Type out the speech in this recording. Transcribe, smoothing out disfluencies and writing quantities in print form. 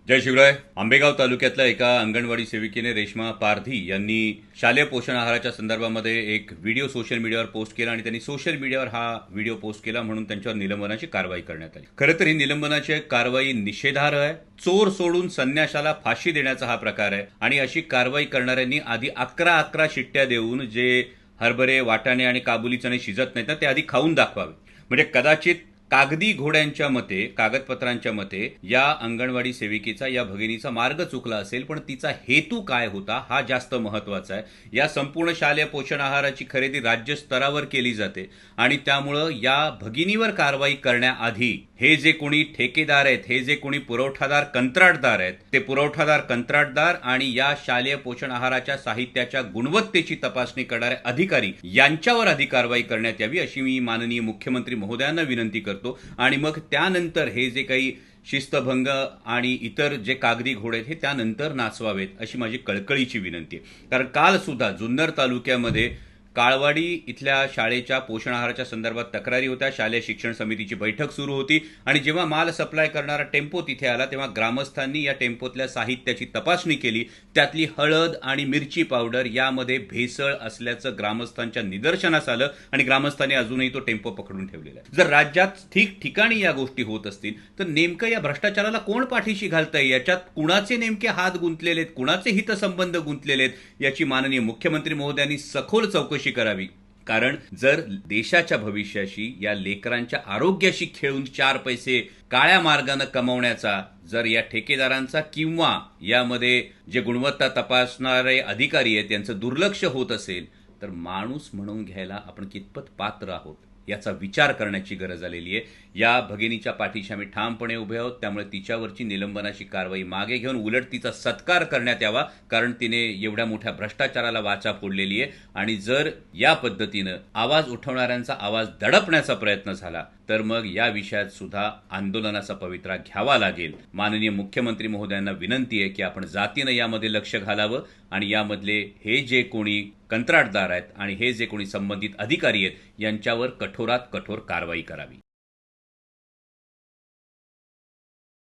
जय शिवराय. आंबेगाव तालुक्यातल्या एका अंगणवाडी सेविकेने रेश्मा पारधी यांनी शालेय पोषण आहाराच्या संदर्भामध्ये एक व्हिडिओ सोशल मीडियावर पोस्ट केला आणि त्यांनी सोशल मीडियावर हा व्हिडिओ पोस्ट केला म्हणून त्यांच्यावर निलंबनाची कारवाई करण्यात आली. खरं तर ही निलंबनाची कारवाई निषेधार्ह आहे. चोर सोडून संन्याशाला फाशी देण्याचा हा प्रकार आहे आणि अशी कारवाई करणाऱ्यांनी आधी 11 शिट्ट्या देऊन जे हरभरे, वाटाणे आणि काबुली चणे शिजत नाहीत ना ते आधी खाऊन दाखवावे. म्हणजे कदाचित कागदी घोड्यांच्या मते, कागदपत्रांच्या मते या अंगणवाडी सेविकेचा, या भगिनीचा मार्ग चुकला असेल, पण तिचा हेतू काय होता हा जास्त महत्वाचा आहे. या संपूर्ण शालेय पोषण आहाराची खरेदी राज्य स्तरावर केली जाते आणि त्यामुळं या भगिनीवर कारवाई करण्याआधी हे जे कोणी ठेकेदार आहेत, हे जे कोणी पुरवठादार कंत्राटदार आहेत, ते पुरवठादार कंत्राटदार आणि या शालेय पोषण आहाराच्या साहित्याच्या गुणवत्तेची तपासणी करणारे अधिकारी यांच्यावर आधी कारवाई करण्यात यावी अशी मी माननीय मुख्यमंत्री महोदयांना विनंती करतो. आणि मग त्यानंतर हे जे काही शिस्तभंग आणि इतर जे कागदी घोडे आहेत हे त्यानंतर नाचवावेत अशी माझी कळकळीची विनंती आहे. कारण काल सुद्धा जुन्नर तालुक्यामध्ये काळवाडी इथल्या शाळेच्या पोषण आहाराच्या संदर्भात तक्रारी होत्या. शालेय शिक्षण समितीची बैठक सुरू होती आणि जेव्हा माल सप्लाय करणारा टेम्पो तिथे आला तेव्हा ग्रामस्थांनी या टेम्पोतल्या साहित्याची तपासणी केली. त्यातली हळद आणि मिरची पावडर यामध्ये भेसळ असल्याचं ग्रामस्थांच्या निदर्शनास आलं आणि ग्रामस्थांनी अजूनही तो टेम्पो पकडून ठेवलेला आहे. जर राज्यात ठिकठिकाणी या गोष्टी होत असतील तर नेमकं या भ्रष्टाचाराला कोण पाठीशी घालतंय, याच्यात कुणाचे नेमके हात गुंतलेले आहेत, कुणाचे हितसंबंध गुंतलेले आहेत याची माननीय मुख्यमंत्री महोदयांनी सखोल चौकशी करावी. कारण जर देशाच्या भविष्याशी, या लेकरांच्या आरोग्याशी खेळून 4 पैसे काळ्या मार्गाने कमवण्याचा जर या ठेकेदारांचा किंवा यामध्ये जे गुणवत्ता तपासणारे अधिकारी आहेत त्यांचं दुर्लक्ष होत असेल तर माणूस म्हणून घ्यायला आपण कितपत पात्र आहोत याचा विचार करण्याची गरज आलेली आहे. या भगिनीच्या पाठीशी आम्ही ठामपणे उभे आहोत. त्यामुळे तिच्यावरची निलंबनाची कारवाई मागे घेऊन उलट तिचा सत्कार करण्यात यावा, कारण तिने एवढ्या मोठ्या भ्रष्टाचाराला वाचा फोडलेली आहे. आणि जर या पद्धतीनं आवाज उठवणाऱ्यांचा आवाज दडपण्याचा प्रयत्न झाला तर मग या विषयात सुद्धा आंदोलनाचा पवित्रा घ्यावा लागेल. माननीय मुख्यमंत्री महोदयांना विनंती आहे की आपण जातीनं यामध्ये लक्ष घालावं आणि यामधले हे जे कोणी कंत्राटदार आहेत आणि हे जे कोणी संबंधित अधिकारी आहेत यांच्यावर कठोरात कठोर कारवाई करावी.